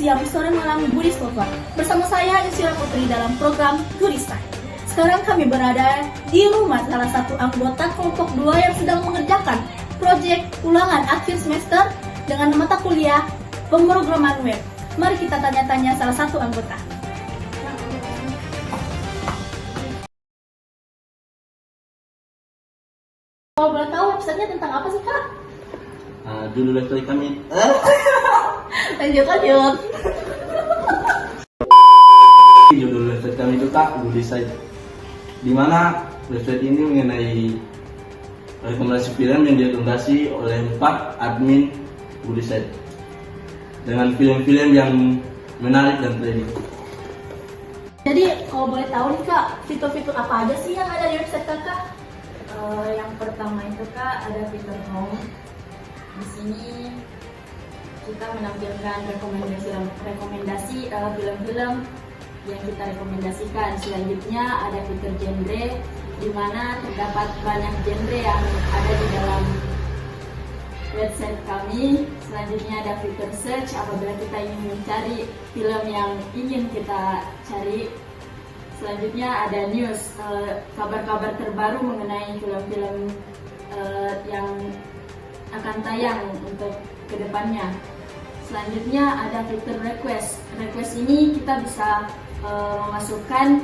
siang, sore, malam, Goodies Lover. Bersama saya Insyira Putri dalam program Goodies Time. Sekarang kami berada di rumah salah satu anggota kelompok 2 yang sedang mengerjakan proyek ulangan akhir semester dengan mata kuliah pemrograman web. Mari kita tanya-tanya salah satu anggota. Kalau boleh tahu websitenya tentang apa sih, Kak? Judul website kami Lanjut. judul website kami itu Kak Goodies Site, di mana website ini mengenai rekomendasi film yang direkomendasi oleh 4 admin Goodies Site dengan film-film yang menarik dan trending. Jadi kalau boleh tahu nih Kak, fitur-fitur apa aja sih yang ada di website Kakak? Yang pertama itu Kak ada fitur home. Di sini kita menampilkan rekomendasi film-film yang kita rekomendasikan. Selanjutnya ada fitur genre, di mana terdapat banyak genre yang ada di dalam website kami. Selanjutnya ada fitur search apabila kita ingin mencari film yang ingin kita cari. Selanjutnya ada news, kabar-kabar terbaru mengenai film-film yang akan tayang untuk kedepannya. Selanjutnya ada fitur request. Request ini kita bisa memasukkan.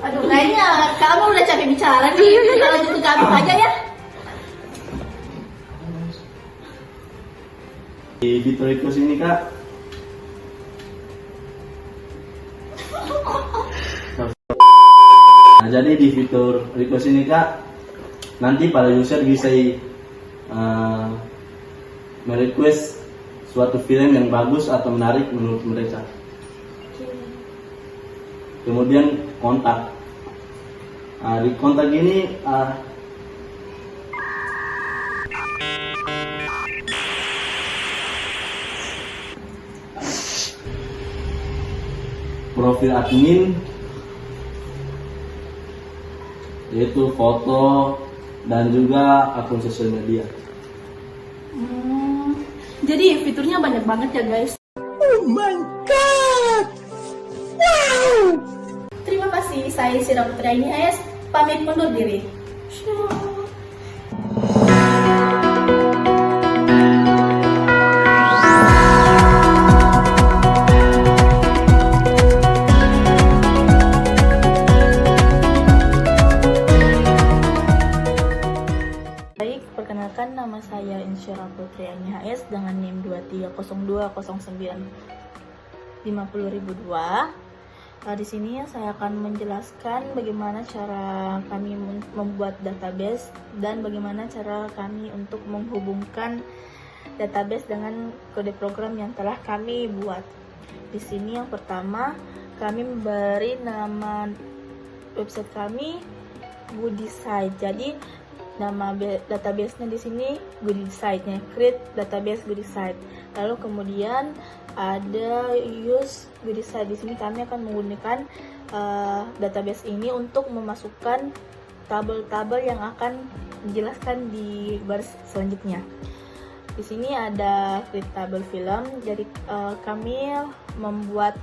Aduh, kayaknya kamu udah capek bicara nih. Kita lanjut ke kamu aja ya. Di fitur request ini Kak, jadi di fitur request ini Kak, nanti para user bisa merequest suatu film yang bagus atau menarik menurut mereka. Kemudian kontak. Di kontak ini profil admin, yaitu foto dan juga akun sosial media. Jadi fiturnya banyak banget ya guys. Oh my god! Wow! Terima kasih, saya Insyira Putri INIHS, pamit undur diri. Perkenalkan, nama saya Insyira Putri INIHS dengan NIM 2302095002. Di sini saya akan menjelaskan bagaimana cara kami membuat database dan bagaimana cara kami untuk menghubungkan database dengan kode program yang telah kami buat. Di sini yang pertama, kami memberi nama website kami Goodies Site. Jadi nama database-nya di sini Goodies Site-nya, create database Goodies Site. Lalu kemudian ada use Goodies Site. Di sini kami akan menggunakan database ini untuk memasukkan tabel-tabel yang akan dijelaskan di baris selanjutnya. Di sini ada create tabel film. Jadi kami membuat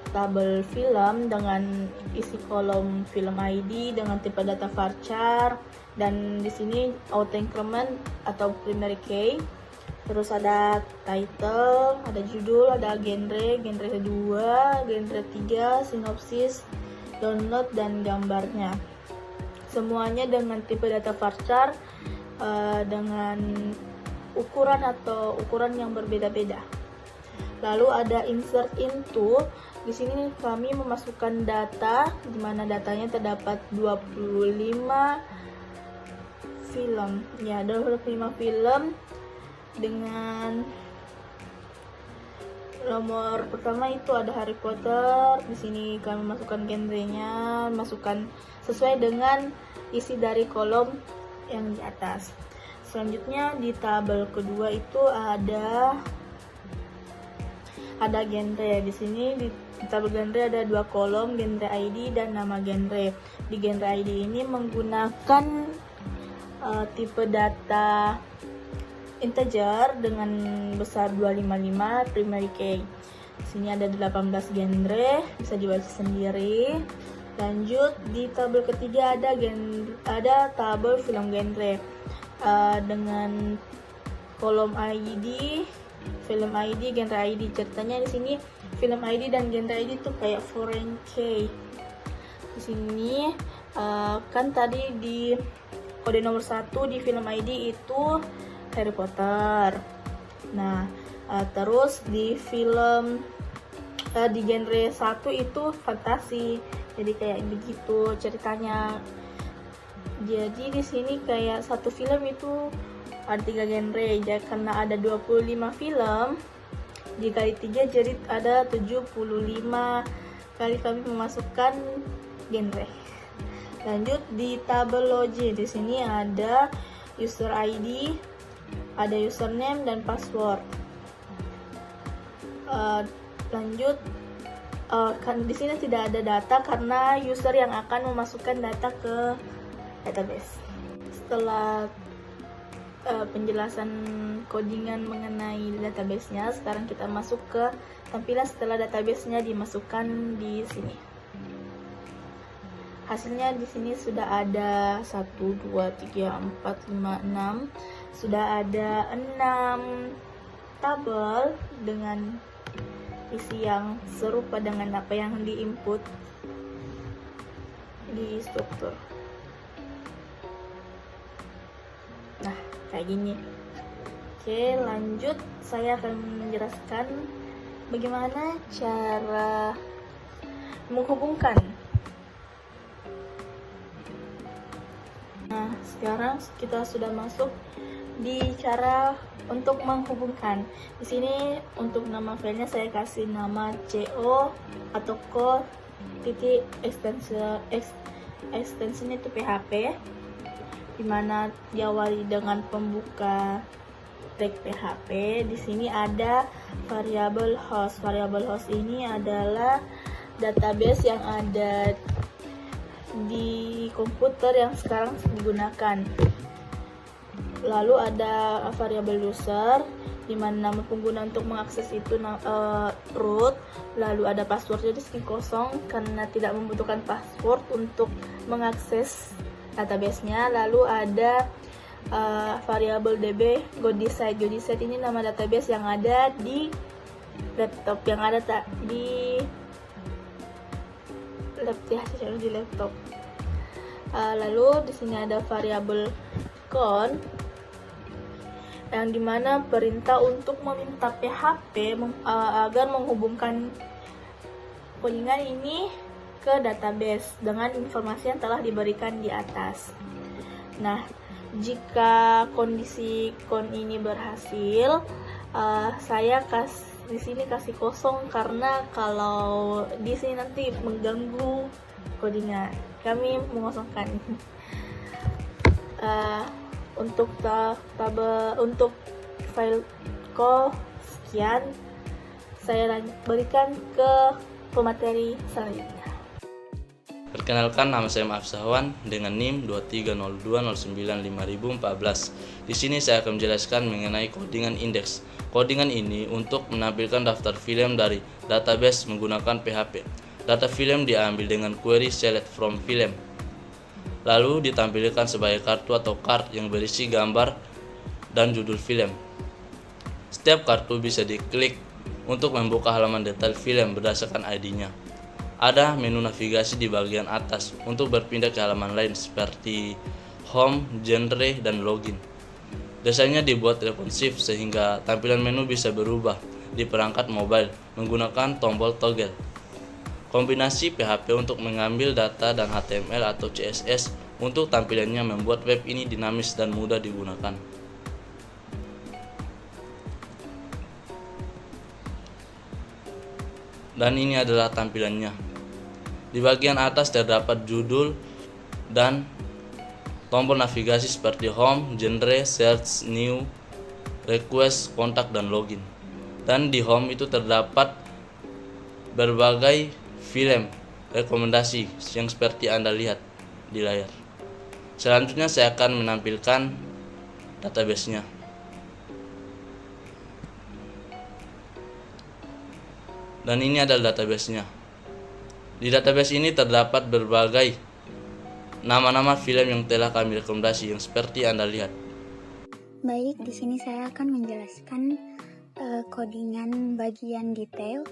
tabel film dengan isi kolom film ID dengan tipe data varchar, dan di sini auto increment atau primary key. Terus ada title, ada judul, ada genre 2, genre 3, sinopsis, download dan gambarnya. Semuanya dengan tipe data varchar dengan ukuran yang berbeda-beda. Lalu ada insert into. Di sini kami memasukkan data, di mana datanya terdapat 25 film. Ya, ada 25 film dengan nomor pertama itu ada Harry Potter. Di sini kami masukkan genrenya, masukkan sesuai dengan isi dari kolom yang di atas. Selanjutnya di tabel kedua itu ada genre. Di sini di tabel genre ada 2 kolom, genre ID dan nama genre. Di genre ID ini menggunakan tipe data integer dengan besar 255 primary key. Di sini ada 18 genre, bisa dibaca sendiri. Lanjut di tabel ketiga ada tabel film genre dengan kolom ID, film ID, genre ID. Ceritanya di sini film ID dan genre ID itu kayak foreign key. Di sini kan tadi di kode nomor 1 di film ID itu Harry Potter. Nah, terus di film di genre 1 itu fantasi. Jadi kayak begitu ceritanya. Jadi di sini kayak satu film itu ada 3 genre. Jadi karena ada 25 film dikali 3 jadi ada 75 kali kami memasukkan genre. Lanjut di tabel logi. Di sini ada user ID, ada username dan password. Lanjut kan di sini tidak ada data karena user yang akan memasukkan data ke database. Setelah penjelasan codingan mengenai database-nya, sekarang kita masuk ke tampilan setelah database-nya dimasukkan di sini. Hasilnya di sini sudah ada 1 2 3 4 5 6. Sudah ada 6 tabel dengan isi yang serupa dengan apa yang diinput di struktur. Nah, kayak gini. Oke, lanjut saya akan menjelaskan bagaimana cara menghubungkan. Nah, sekarang kita sudah masuk di cara untuk menghubungkan. Di sini untuk nama filenya saya kasih nama CO atau co titik extension itu PHP, dimana diawali dengan pembuka tag PHP. Di sini ada variable host. Variable host ini adalah database yang ada di komputer yang sekarang digunakan. Lalu ada variabel user, di mana nama pengguna untuk mengakses itu root. Lalu ada password, jadi string kosong karena tidak membutuhkan password untuk mengakses database-nya. Lalu ada variabel db godesite. Godesite ini nama database yang ada di laptop, yang ada di laptop. Lalu di sini ada variabel count, yang dimana perintah untuk meminta PHP agar menghubungkan codingan ini ke database dengan informasi yang telah diberikan di atas. Nah, jika kondisi count ini berhasil, saya di sini kasih kosong karena kalau di sini nanti mengganggu codingan. Kami mengosongkan. Untuk untuk file code sekian, saya berikan ke pemateri selanjutnya. Perkenalkan, nama saya Maaf Sahwan dengan NIM 2302095014. Di sini saya akan menjelaskan mengenai codingan indeks. Codingan ini untuk menampilkan daftar film dari database menggunakan PHP. Data film diambil dengan query select from film, lalu ditampilkan sebagai kartu atau card yang berisi gambar dan judul film. Setiap kartu bisa diklik untuk membuka halaman detail film berdasarkan ID-nya. Ada menu navigasi di bagian atas untuk berpindah ke halaman lain seperti home, genre, dan login. Desainnya dibuat responsif sehingga tampilan menu bisa berubah di perangkat mobile menggunakan tombol toggle. Kombinasi PHP untuk mengambil data dan HTML atau CSS untuk tampilannya membuat web ini dinamis dan mudah digunakan. Dan ini adalah tampilannya. Di bagian atas terdapat judul dan tombol navigasi seperti home, genre, search, new, request, kontak, dan login. Dan di home itu terdapat berbagai film rekomendasi yang seperti Anda lihat di layar. Selanjutnya saya akan menampilkan database-nya. Dan ini adalah database-nya. Di database ini terdapat berbagai nama-nama film yang telah kami rekomendasi yang seperti Anda lihat. Baik, di sini saya akan menjelaskan codingan bagian detail.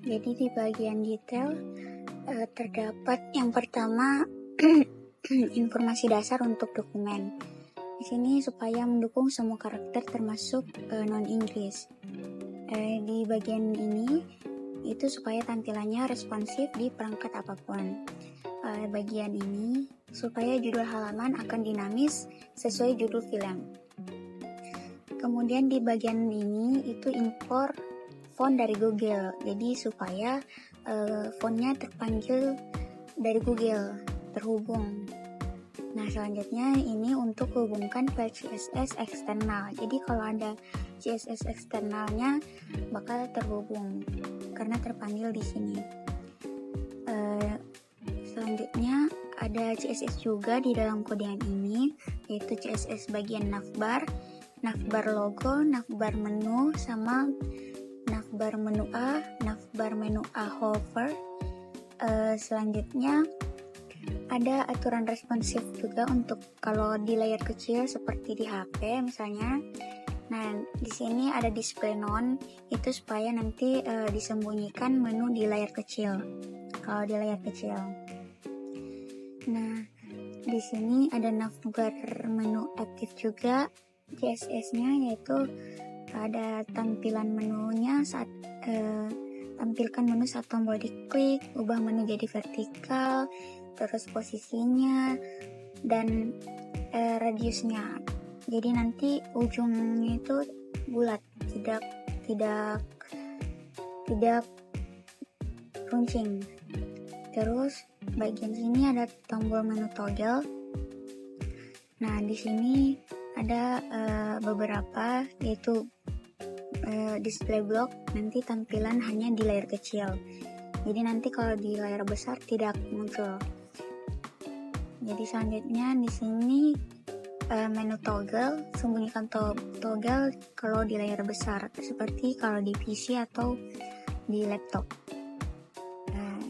Jadi di bagian detail terdapat yang pertama informasi dasar untuk dokumen. Di sini supaya mendukung semua karakter termasuk non-Inggris. Di bagian ini itu supaya tampilannya responsif di perangkat apapun. Bagian ini supaya judul halaman akan dinamis sesuai judul film. Kemudian di bagian ini itu import font dari Google. Jadi supaya fontnya terpanggil dari Google, terhubung. Nah, selanjutnya ini untuk hubungkan file CSS eksternal. Jadi kalau ada CSS eksternalnya bakal terhubung karena terpanggil di sini. Selanjutnya ada CSS juga di dalam codingan ini, yaitu CSS bagian navbar, navbar logo, navbar menu, sama navbar menu A, navbar menu A hover. Selanjutnya ada aturan responsif juga untuk kalau di layar kecil seperti di HP misalnya. Nah, di sini ada display none, itu supaya nanti disembunyikan menu di layar kecil. Kalau di layar kecil. Nah, di sini ada navbar menu aktif juga CSS-nya, yaitu ada tampilan menunya saat tampilkan menu saat tombol diklik, ubah menu jadi vertikal, terus posisinya dan radiusnya. Jadi nanti ujungnya itu bulat, tidak runcing. Terus bagian sini ada tombol menu toggle. Nah, di sini ada beberapa, yaitu display block, nanti tampilan hanya di layar kecil. Jadi nanti kalau di layar besar tidak muncul. Jadi selanjutnya di sini menu toggle, sembunyikan toggle kalau di layar besar, seperti kalau di PC atau di laptop.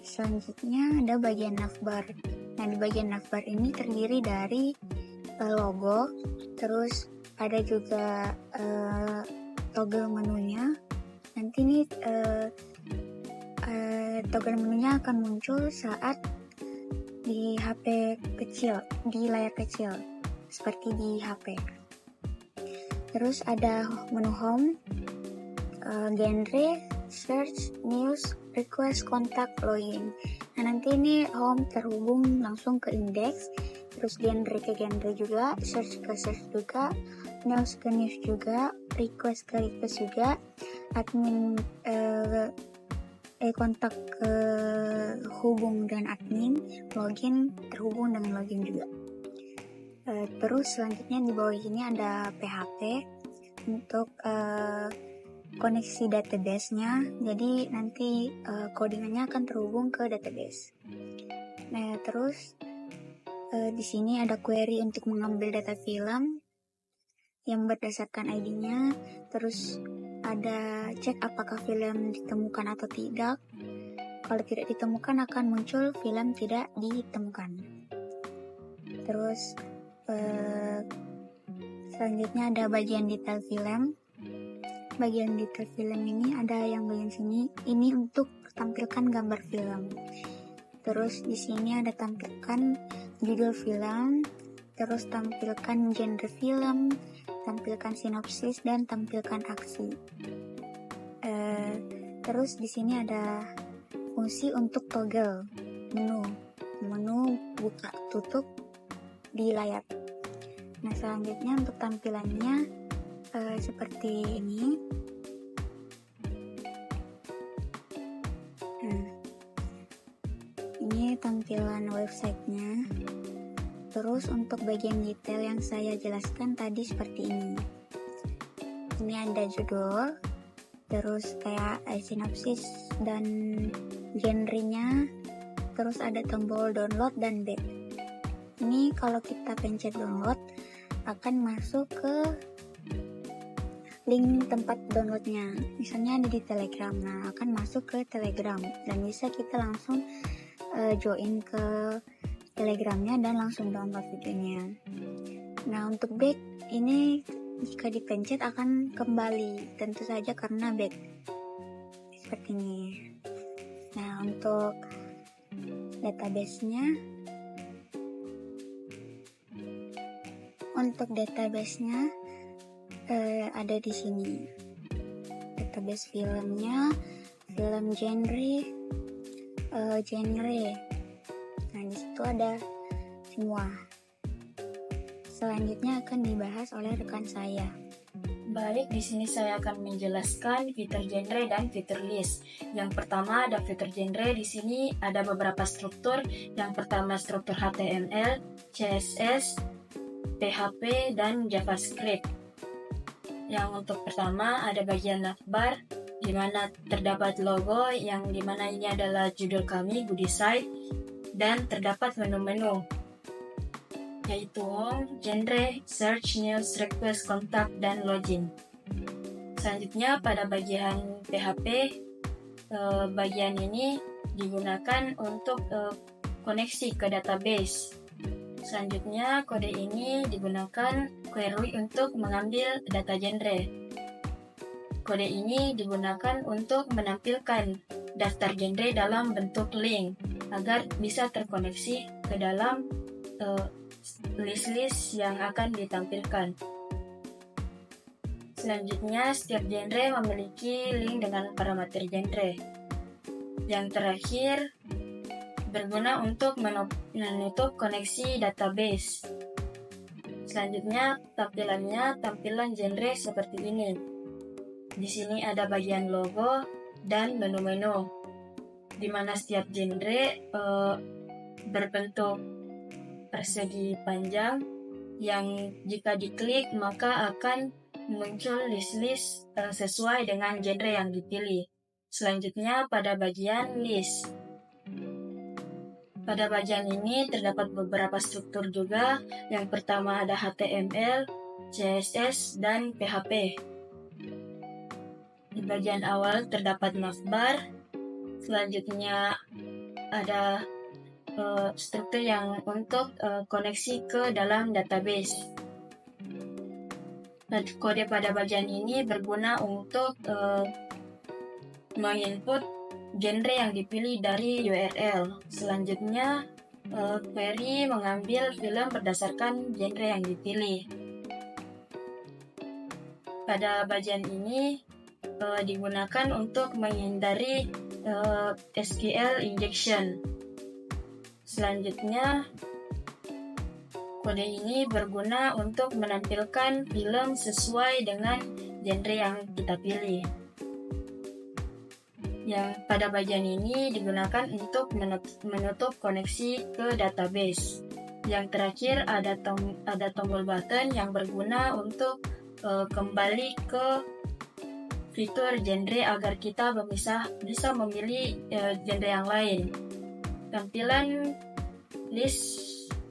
Selanjutnya ada bagian navbar. Nah, di bagian navbar ini terdiri dari logo, terus ada juga toggle menunya. Nanti nih toggle menunya akan muncul saat di HP kecil, di layar kecil, seperti di HP. Terus ada menu home, genre, search, news, request, kontak, login. Nah, nanti ini home terhubung langsung ke index, terus genre ke genre juga, search ke search juga, news ke news juga, request ke request juga, admin kontak ke hubung dengan admin, login terhubung dengan login juga. Terus selanjutnya di bawah ini ada PHP untuk koneksi database-nya, jadi nanti codingannya akan terhubung ke database. Nah, terus di sini ada query untuk mengambil data film yang berdasarkan ID-nya, terus ada cek apakah film ditemukan atau tidak. Kalau tidak ditemukan akan muncul film tidak ditemukan. Terus selanjutnya ada bagian detail film. Bagian detail film ini ada yang bagian sini, ini untuk tampilkan gambar film. Terus di sini ada tampilkan judul film, terus tampilkan genre film, tampilkan sinopsis, dan tampilkan aksi. Terus di sini ada fungsi untuk toggle menu buka tutup di layar. Nah, selanjutnya untuk tampilannya seperti ini. Nah, ini tampilan websitenya. Terus untuk bagian detail yang saya jelaskan tadi seperti ini. Ini ada judul, terus kayak sinopsis dan genrenya, terus ada tombol download dan back. Ini kalau kita pencet download akan masuk ke link tempat downloadnya. Misalnya ada di Telegram, nah akan masuk ke Telegram dan bisa kita langsung join ke Telegramnya dan langsung download videonya. Nah untuk back ini jika dipencet akan kembali, tentu saja karena back seperti ini. Nah untuk database-nya, ada di sini. Database filmnya, film genre. Nah di situ ada semua. Selanjutnya akan dibahas oleh rekan saya. Baik, di sini saya akan menjelaskan fitur genre dan fitur list. Yang pertama ada fitur genre. Di sini ada beberapa struktur. Yang pertama struktur HTML, CSS, PHP, dan JavaScript. Yang untuk pertama ada bagian navbar, di mana terdapat logo, yang dimana ini adalah judul kami, Goodie Site, dan terdapat menu-menu, yaitu home, genre, search, news, request, kontak, dan login. Selanjutnya pada bagian PHP, bagian ini digunakan untuk koneksi ke database. Selanjutnya kode ini digunakan query untuk mengambil data genre. Kode ini digunakan untuk menampilkan daftar genre dalam bentuk link agar bisa terkoneksi ke dalam list-list yang akan ditampilkan. Selanjutnya, setiap genre memiliki link dengan parameter genre. Yang terakhir, berguna untuk menutup koneksi database. Selanjutnya, tampilan genre seperti ini. Di sini ada bagian logo dan menu-menu, di mana setiap genre berbentuk persegi panjang yang jika diklik maka akan muncul list-list sesuai dengan genre yang dipilih. Selanjutnya pada bagian list. Pada bagian ini terdapat beberapa struktur juga. Yang pertama ada HTML, CSS, dan PHP. Di bagian awal terdapat navbar. Selanjutnya ada struktur yang untuk koneksi ke dalam database. Dan kode pada bagian ini berguna untuk menginput genre yang dipilih dari URL. Selanjutnya, query mengambil film berdasarkan genre yang dipilih. Pada bagian ini digunakan untuk menghindari SQL injection. Selanjutnya, kode ini berguna untuk menampilkan film sesuai dengan genre yang kita pilih. Yang pada bagian ini digunakan untuk menutup koneksi ke database. Yang terakhir ada tombol button yang berguna untuk kembali ke fitur genre agar kita bisa memilih genre yang lain. Tampilan list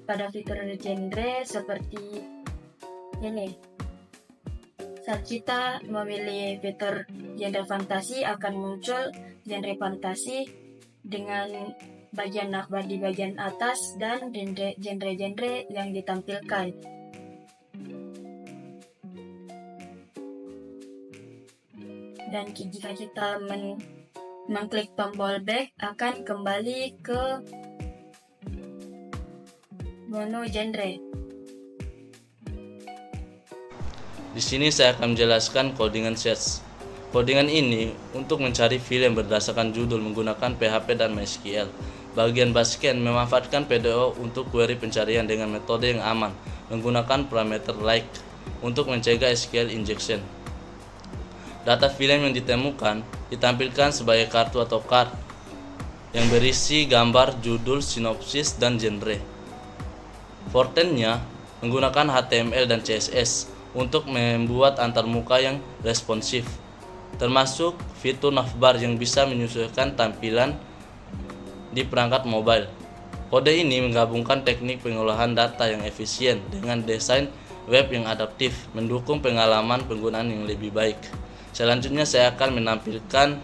pada fitur genre seperti ini. Saat kita memilih fitur genre fantasi akan muncul genre fantasi dengan bagian navbar di bagian atas dan genre-genre yang ditampilkan. Dan jika kita mengklik tombol back akan kembali ke menu genre. Di sini saya akan menjelaskan codingan search. Codingan ini untuk mencari film berdasarkan judul menggunakan PHP dan MySQL. Bagian backend memanfaatkan PDO untuk query pencarian dengan metode yang aman, menggunakan parameter like untuk mencegah SQL injection. Data film yang ditemukan ditampilkan sebagai kartu atau card yang berisi gambar, judul, sinopsis, dan genre. Formatnya menggunakan HTML dan CSS untuk membuat antarmuka yang responsif, termasuk fitur navbar yang bisa menyesuaikan tampilan di perangkat mobile. Kode ini menggabungkan teknik pengolahan data yang efisien dengan desain web yang adaptif, mendukung pengalaman penggunaan yang lebih baik. Selanjutnya saya akan menampilkan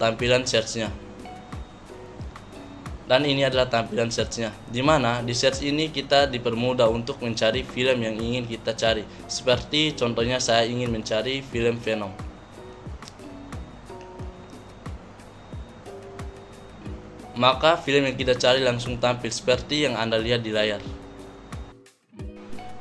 tampilan search-nya. Dan ini adalah tampilan search-nya, di mana di search ini kita dipermudah untuk mencari film yang ingin kita cari. Seperti contohnya saya ingin mencari film Venom. Maka film yang kita cari langsung tampil seperti yang Anda lihat di layar.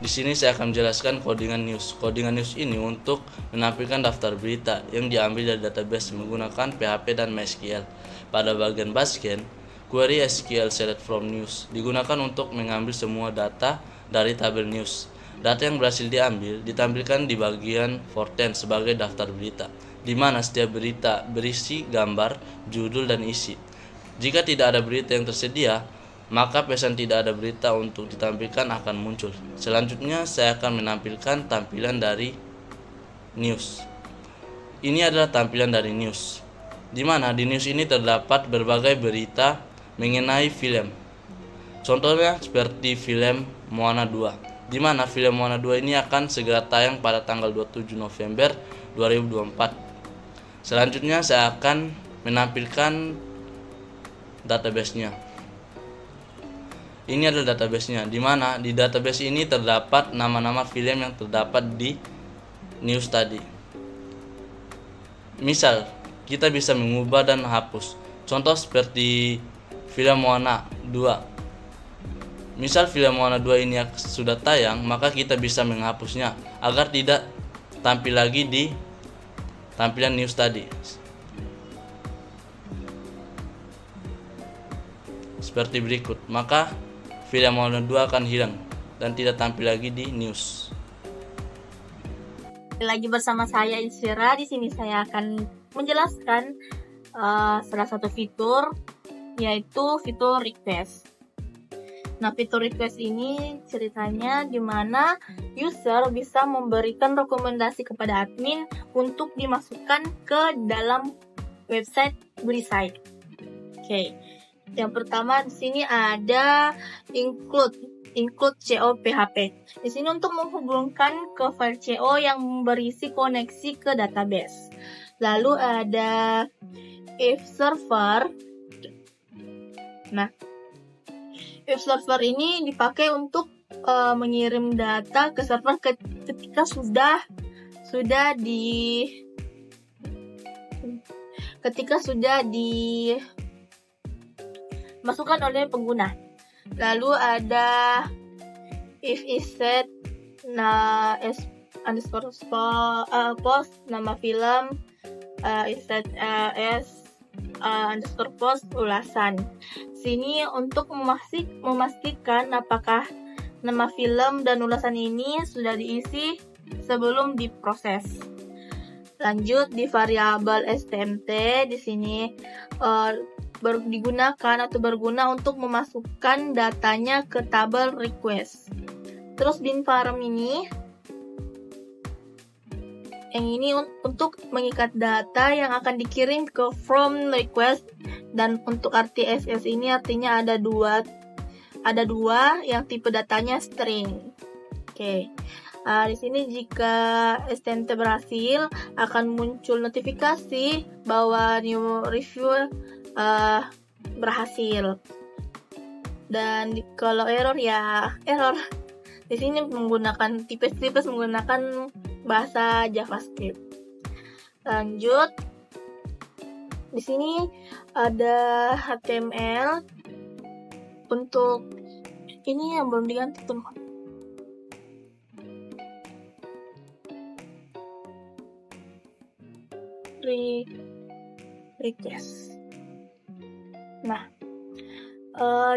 Di sini saya akan menjelaskan codingan news. Codingan news ini untuk menampilkan daftar berita yang diambil dari database menggunakan PHP dan MySQL. Pada bagian backend, query SQL select from news digunakan untuk mengambil semua data dari tabel news. Data yang berhasil diambil ditampilkan di bagian Forten sebagai daftar berita, di mana setiap berita berisi gambar, judul, dan isi. Jika tidak ada berita yang tersedia, maka pesan tidak ada berita untuk ditampilkan akan muncul. Selanjutnya saya akan menampilkan tampilan dari news. Ini adalah tampilan dari news, di mana di news ini terdapat berbagai berita mengenai film. Contohnya seperti film Moana 2, di mana film Moana 2 ini akan segera tayang pada tanggal 27 November 2024. Selanjutnya saya akan menampilkan database-nya. Ini adalah database-nya, di mana di database ini terdapat nama-nama film yang terdapat di news tadi. Misal, kita bisa mengubah dan hapus. Contoh seperti film Moana 2. Misal film Moana 2 ini sudah tayang, maka kita bisa menghapusnya agar tidak tampil lagi di tampilan news tadi. Seperti berikut, maka film Moana 2 akan hilang dan tidak tampil lagi di news. Lagi bersama saya Insyira. Di sini saya akan menjelaskan salah satu fitur, yaitu fitur request. Nah, fitur request ini ceritanya di mana user bisa memberikan rekomendasi kepada admin untuk dimasukkan ke dalam website Bulisite. Oke. Yang pertama di sini ada include CO PHP. Di sini untuk menghubungkan ke file CO yang berisi koneksi ke database. Lalu ada if server. Nah, if server ini dipakai untuk mengirim data ke server ketika sudah dimasukkan oleh pengguna. Lalu ada if is set post nama film, is set post ulasan. Sini untuk memastikan apakah nama film dan ulasan ini sudah diisi sebelum diproses. Lanjut di variabel stmt, di sini digunakan atau berguna untuk memasukkan datanya ke tabel request. Terus bin farm ini untuk mengikat data yang akan dikirim ke from request, dan untuk arti SS ini artinya ada dua yang tipe datanya string. Oke. Di sini jika stmt berhasil akan muncul notifikasi bahwa new review berhasil. Dan kalau error ya error. Di sini menggunakan tipes menggunakan bahasa JavaScript. Lanjut. Di sini ada HTML untuk ini yang belum diganti tuh. Request. Nah,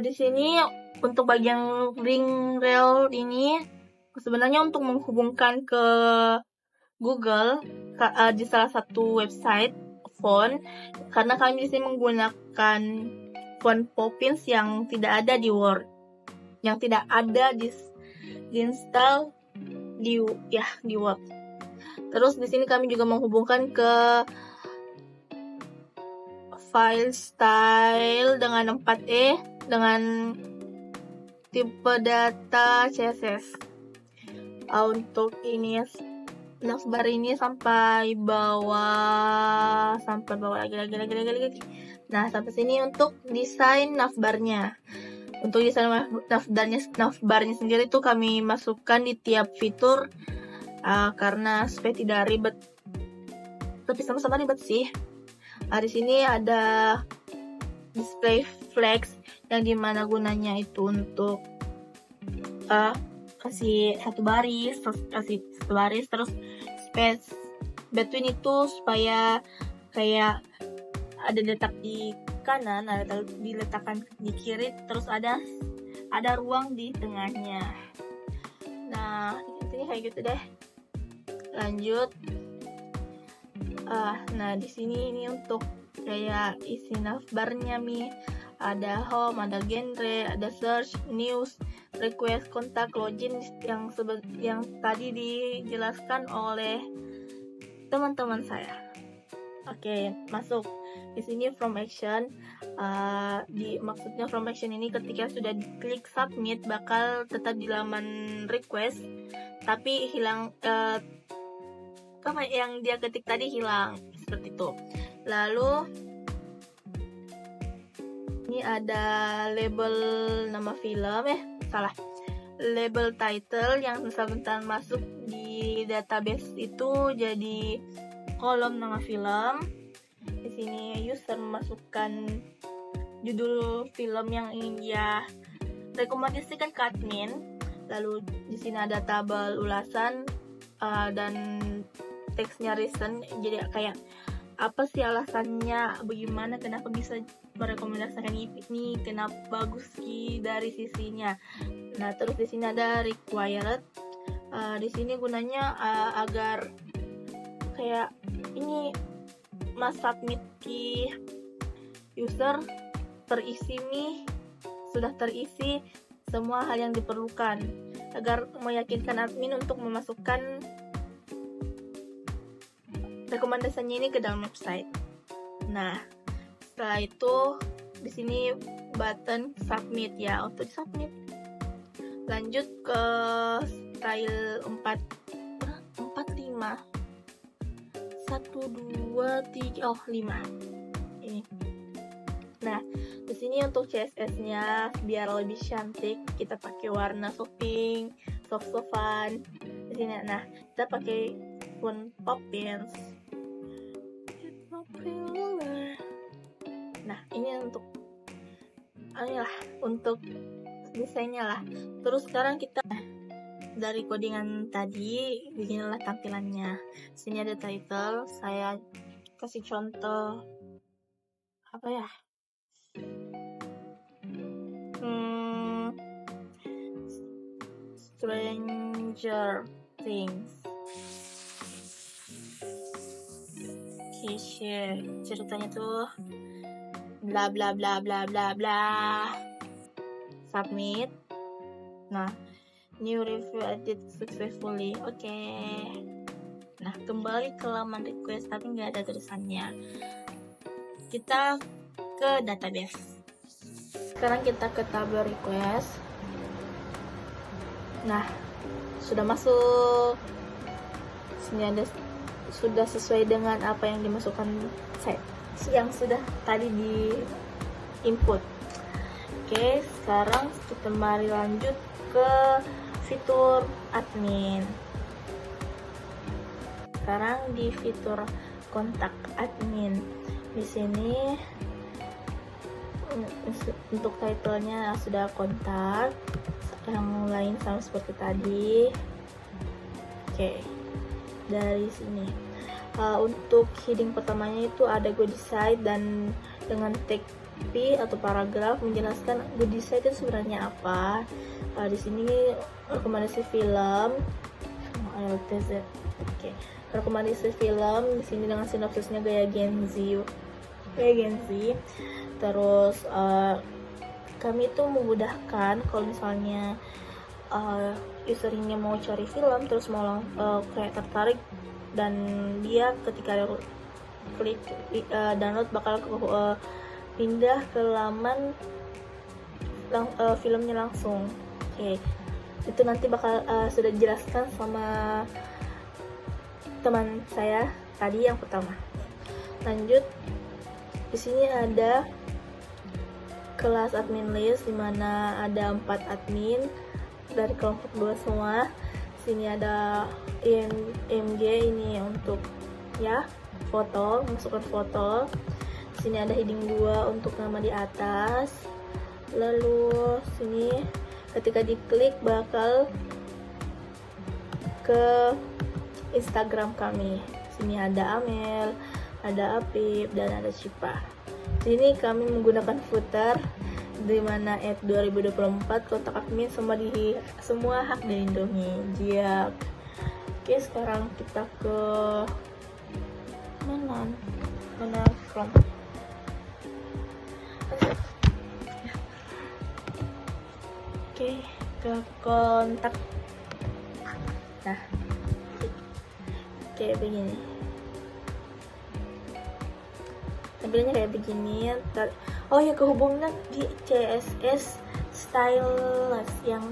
di sini untuk bagian ring rail ini sebenarnya untuk menghubungkan ke Google di salah satu website font, karena kami di sini menggunakan font Poppins yang tidak ada di Word, yang tidak ada diinstal di Word. Terus di sini kami juga menghubungkan ke file style dengan 4E dengan tipe data CSS. Untuk ini navbar ini sampai bawah lagi. Nah, sampai sini untuk desain navbarnya. Untuk desain navbarnya sendiri tuh kami masukkan di tiap fitur karena supaya tidak ribet. Tapi sama-sama ribet sih. Di sini ada display flex yang dimana gunanya itu untuk kasih satu baris terus space between itu supaya kayak ada letak di kanan, ada diletakkan di kiri, terus ada ruang di tengahnya. Nah, ini kayak gitu deh. Lanjut. Nah, di sini ini untuk kayak isi navbarnya ada home, ada genre, ada search, news, request, kontak, login yang tadi dijelaskan oleh teman-teman saya. Oke, masuk. Di sini from action, maksudnya from action ini ketika sudah diklik submit bakal tetap di laman request, tapi hilang yang dia ketik tadi hilang seperti itu. Lalu ini ada label nama film label title yang sebentar masuk di database itu jadi kolom nama film. Di sini user memasukkan judul film yang ingin dia rekomendasikan ke admin. Lalu di sini ada tabel ulasan dan teksnya reason, jadi kayak apa sih alasannya, bagaimana kenapa bisa merekomendasikan ini, kenapa bagus dari sisinya. Nah, terus di sini ada required. Di sini gunanya agar kayak ini mas submit ki user sudah terisi semua hal yang diperlukan agar meyakinkan admin untuk memasukkan rekomendasinya ini ke dalam website. Nah, setelah itu di sini button submit ya, untuk submit. Lanjut ke style 45. 5 ini. Nah, di sini untuk CSS-nya biar lebih cantik kita pakai warna pink, soft-softan. Di sini nah, kita pakai font Poppins. Nah, ini untuk desainnya lah. Terus sekarang kita dari codingan tadi, beginilah tampilannya. Sini ada title, saya kasih contoh Stranger Things. Share ceritanya tuh bla bla bla bla bla bla. Submit. Nah, new review edit successfully. Oke. Nah, kembali ke laman request tapi nggak ada tulisannya. Kita ke database. Sekarang kita ke tabel request. Nah, sudah masuk. Sini ada sudah sesuai dengan apa yang dimasukkan yang sudah tadi di input. Oke, sekarang kita mari lanjut ke fitur admin. Sekarang di fitur kontak admin. Di sini untuk titlenya sudah kontak, yang lain sama seperti tadi. Oke, dari sini untuk heading pertamanya itu ada Good Site dan dengan tag P atau paragraf menjelaskan Good Site itu sebenarnya apa. Di sini rekomendasi film, rekomendasi film di sini dengan sinopsisnya gaya Gen Z. Terus kami itu memudahkan kalau misalnya user ini mau cari film terus mau kayak tertarik dan dia ketika klik download bakal pindah ke laman filmnya langsung. Oke. Itu nanti bakal sudah dijelaskan sama teman saya tadi yang pertama. Lanjut, di sini ada kelas admin list, dimana ada 4 admin dari kelompok 2 semua. Sini ada IMG, ini untuk ya foto, masukkan foto. Sini ada heading 2 untuk nama di atas. Lalu sini ketika diklik bakal ke Instagram kami. Sini ada Amel, ada Apip, dan ada Cipa. Sini kami menggunakan footer di mana 2024 kontak admin semua hak dilindungi. Jiap. Oke, sekarang kita ke mana from. Oke, ke kontak. Nah, kayak begini. Tampilannya kayak begini. Oh ya, kehubungan di CSS Stylus yang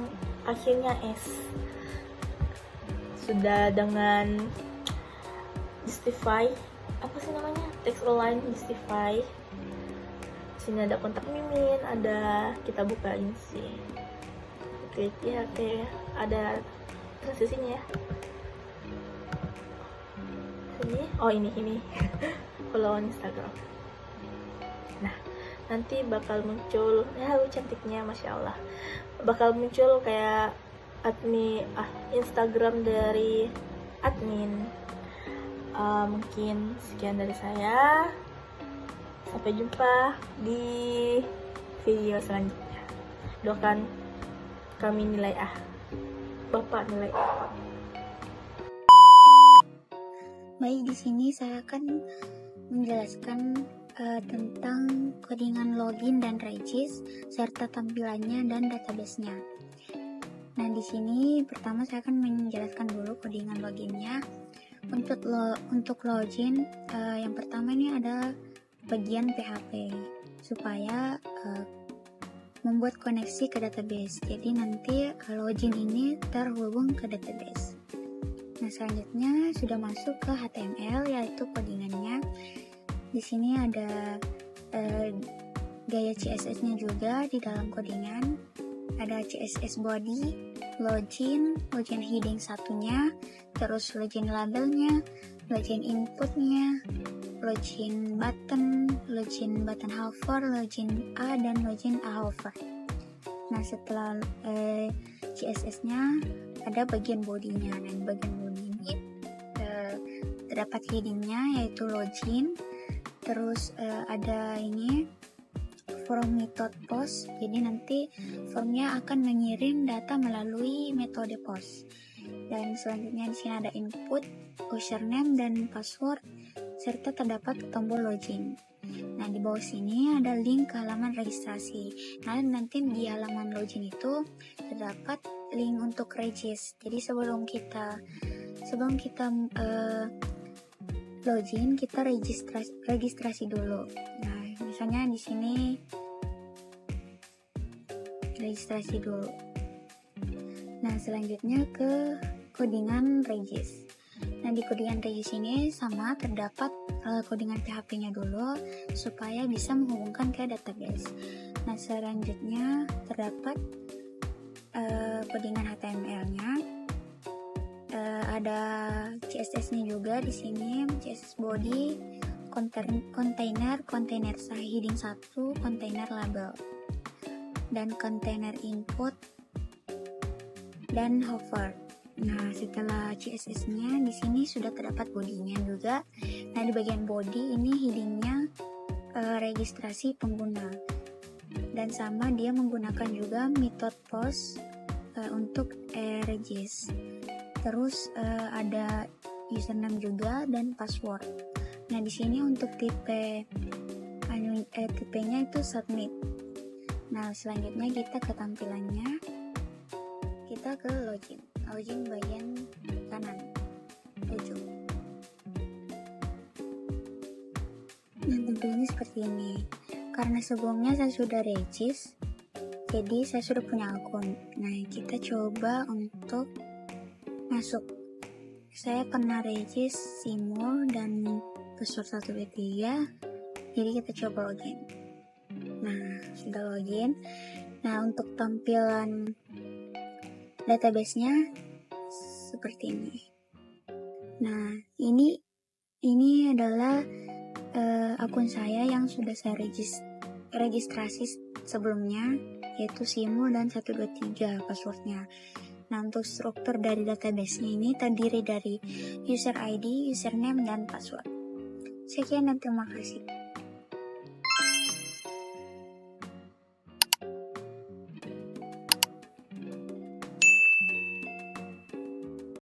akhirnya S. Sudah dengan Justify, apa sih namanya? Text align Justify. Sini ada kontak Mimin, ada kita buka ini sih. Oke, ya, oke, ada transisinya ya. Sini, oh ini follow Instagram. Nah, nanti bakal muncul, ya cantiknya Masya Allah, bakal muncul kayak Instagram dari admin. Mungkin sekian dari saya, sampai jumpa di video selanjutnya. Doakan kami nilai A, Bapak nilai A. Baik, di sini saya akan menjelaskan tentang codingan login dan regis serta tampilannya dan database-nya. Nah, di sini pertama saya akan menjelaskan dulu codingan loginnya. Untuk login, yang pertama ini ada bagian PHP supaya membuat koneksi ke database. Jadi nanti login ini terhubung ke database. Nah, selanjutnya sudah masuk ke HTML, yaitu codingannya. Di sini ada gaya CSS-nya juga di dalam codingan. Ada CSS body, login heading satunya, terus login labelnya, login inputnya, login button hover, login A, dan login A hover. Nah, setelah CSS-nya ada bagian bodinya. Nah, di bagian body ini terdapat headingnya yaitu login. Terus ada ini form method post. Jadi nanti formnya akan mengirim data melalui metode post. Dan selanjutnya di sini ada input, username dan password, serta terdapat tombol login. Nah, di bawah sini ada link ke halaman registrasi. Nah, nanti di halaman login itu terdapat link untuk regis. Jadi sebelum kita login, kita registrasi dulu. Nah, misalnya di sini registrasi dulu. Nah, selanjutnya ke codingan regis. Nah, di codingan regis ini sama terdapat codingan PHP-nya dulu supaya bisa menghubungkan ke database. Nah, selanjutnya terdapat codingan HTML-nya. Ada CSS-nya juga di sini, CSS body, container heading 1, container label, dan container input dan hover. Nah, setelah CSS-nya di sini sudah terdapat bodinya juga. Nah, di bagian body ini headingnya registrasi pengguna, dan sama dia menggunakan juga method post untuk regis. Terus ada username juga dan password. Nah, di sini untuk tipenya itu submit. Nah, selanjutnya kita ke tampilannya. Kita ke login bagian kanan ujung. Nah, tampilannya seperti ini. Karena sebelumnya saya sudah regis, Jadi saya sudah punya akun. Nah, kita coba untuk masuk. Saya pernah regis Simul dan password 123. Jadi kita coba login. Nah, sudah login. Nah, untuk tampilan database-nya seperti ini. Nah, ini adalah akun saya yang sudah saya registrasi sebelumnya, yaitu Simul dan 123 passwordnya. Nah, untuk struktur dari database-nya ini terdiri dari user ID, username, dan password. Sekian dan terima kasih.